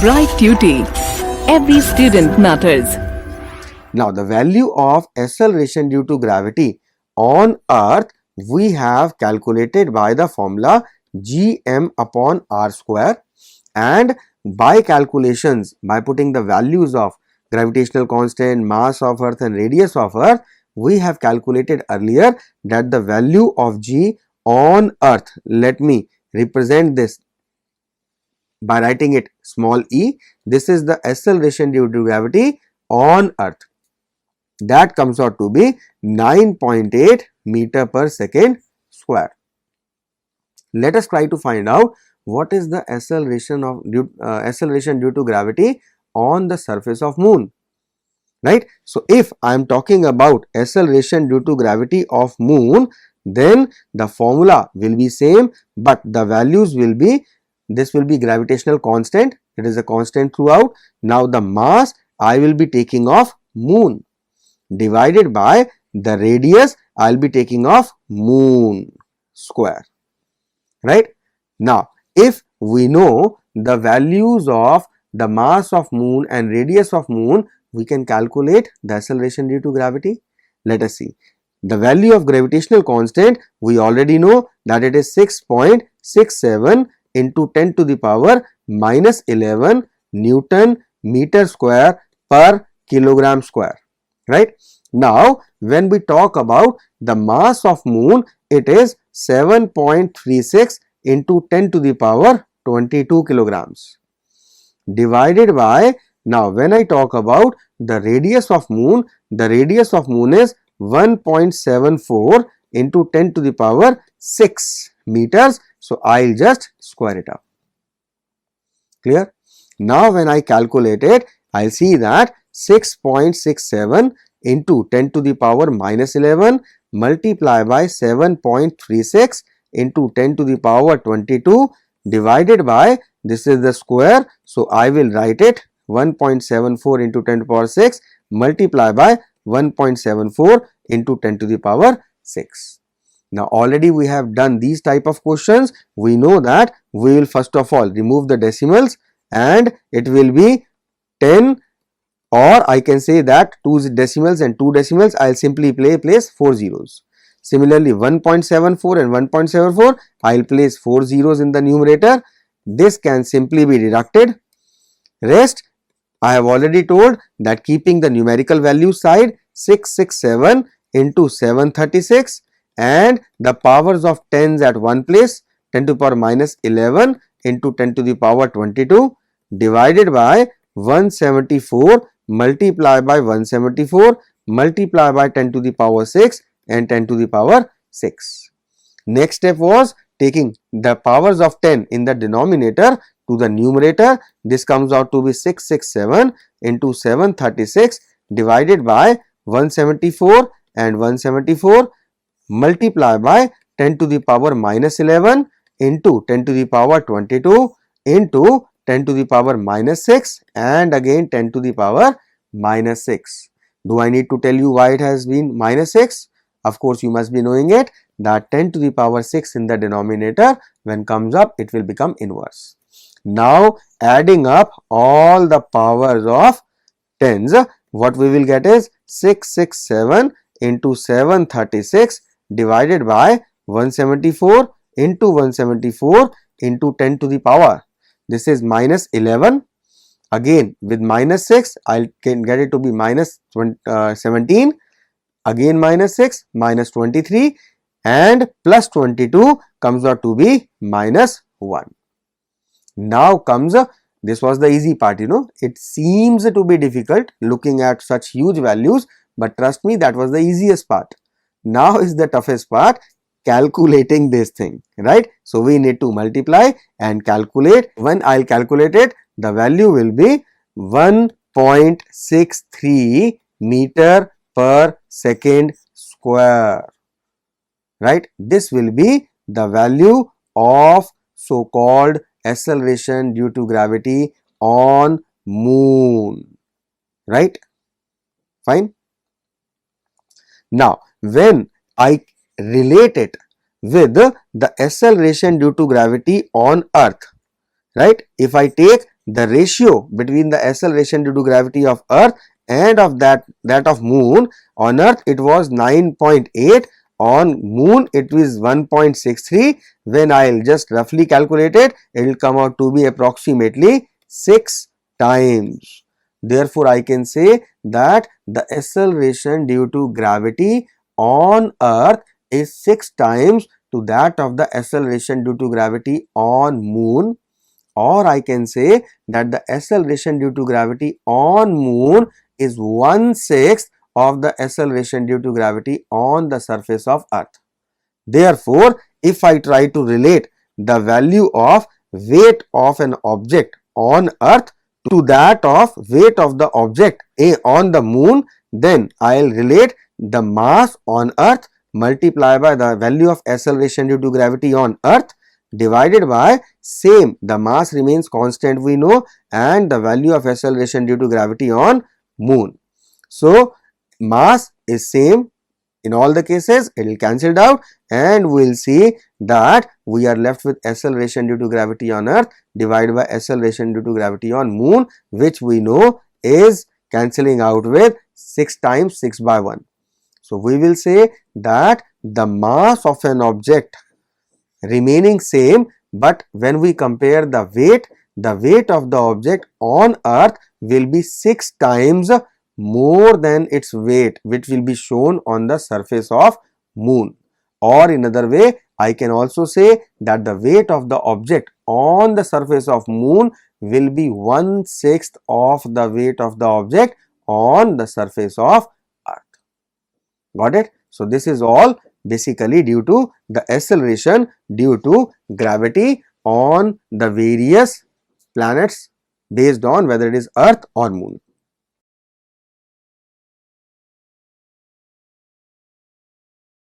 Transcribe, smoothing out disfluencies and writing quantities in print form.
Bright Tuty. Every student matters. Now, the value of acceleration due to gravity on Earth we have calculated by the formula gm upon r square, and by calculations, by putting the values of gravitational constant, mass of Earth and radius of Earth, we have calculated earlier that the value of g on Earth, let me represent this by writing it small e, this is the acceleration due to gravity on Earth. That comes out to be 9.8 meter per second square. Let us try to find out what is the acceleration due to gravity on the surface of moon, right? So, if I am talking about acceleration due to gravity of moon, then the formula will be same, but the values will be, this will be gravitational constant, it is a constant throughout. Now, the mass I will be taking of moon divided by the radius I will be taking of moon square, right? Now, if we know the values of the mass of moon and radius of moon, we can calculate the acceleration due to gravity. Let us see. The value of gravitational constant, we already know that it is 6.67 into 10 to the power minus 11 Newton meter square per kilogram square, right? Now, when we talk about the mass of moon, it is 7.36 into 10 to the power 22 kilograms divided by, now when I talk about the radius of moon, the radius of moon is 1.74 into 10 to the power 6 meters. So, I will just square it up. Clear? Now, when I calculate it, I will see that 6.67 into 10 to the power minus 11 multiply by 7.36 into 10 to the power 22 divided by, this is the square. So, I will write it 1.74 into 10 to the power 6 multiply by 1.74 into 10 to the power 6. Now, already we have done these type of questions. We know that we will first of all remove the decimals and it will be 10, or I can say that 2 decimals and 2 decimals, I will simply place 4 zeros. Similarly, 1.74 and 1.74, I will place 4 zeros in the numerator. This can simply be deducted. Rest, I have already told that keeping the numerical value side, 667 into 736 and the powers of tens at one place, 10 to the power minus 11 into 10 to the power 22 divided by 174 multiply by 174 multiply by 10 to the power 6 and 10 to the power 6. Next step was taking the powers of 10 in the denominator to the numerator. This comes out to be 667 into 736 divided by 174 and 174 multiply by 10 to the power minus 11 into 10 to the power 22 into 10 to the power minus 6 and again 10 to the power minus 6. Do I need to tell you why it has been minus 6? Of course, you must be knowing it that 10 to the power 6 in the denominator, when comes up it will become inverse. Now, adding up all the powers of tens, what we will get is 667 into 736 divided by 174 into 174 into 10 to the power. This is minus 11. Again with minus 6, I can get it to be minus 17. Again minus 6, minus 23 and plus 22 comes out to be minus 1. Now comes, this was the easy part, it seems to be difficult looking at such huge values, but trust me, that was the easiest part. Now is the toughest part, calculating this thing, right? So, we need to multiply and calculate. When I will calculate it, the value will be 1.63 meter per second square, right? This will be the value of so called acceleration due to gravity on moon, right? Fine. Now, when I relate it with the acceleration due to gravity on Earth, right? If I take the ratio between the acceleration due to gravity of Earth and of that of Moon. On Earth it was 9.8, on Moon it is 1.63. When I'll just roughly calculate it, it will come out to be approximately 6 times. Therefore, I can say that the acceleration due to gravity on Earth is 6 times to that of the acceleration due to gravity on Moon, or I can say that the acceleration due to gravity on Moon is 1/6 of the acceleration due to gravity on the surface of Earth. Therefore, if I try to relate the value of weight of an object on Earth to that of weight of the object on the Moon, then I will relate the mass on Earth multiplied by the value of acceleration due to gravity on Earth divided by same, the mass remains constant we know, and the value of acceleration due to gravity on Moon. So, mass is same in all the cases, it will cancelled out, and we will see that we are left with acceleration due to gravity on Earth divided by acceleration due to gravity on Moon, which we know is cancelling out with 6 times 6 by 1. So, we will say that the mass of an object remaining same, but when we compare the weight of the object on Earth will be 6 times more than its weight, which will be shown on the surface of Moon. Or in other way, I can also say that the weight of the object on the surface of Moon will be 1/6 of the weight of the object on the surface of Earth. Got it? So, this is all basically due to the acceleration due to gravity on the various planets based on whether it is Earth or Moon.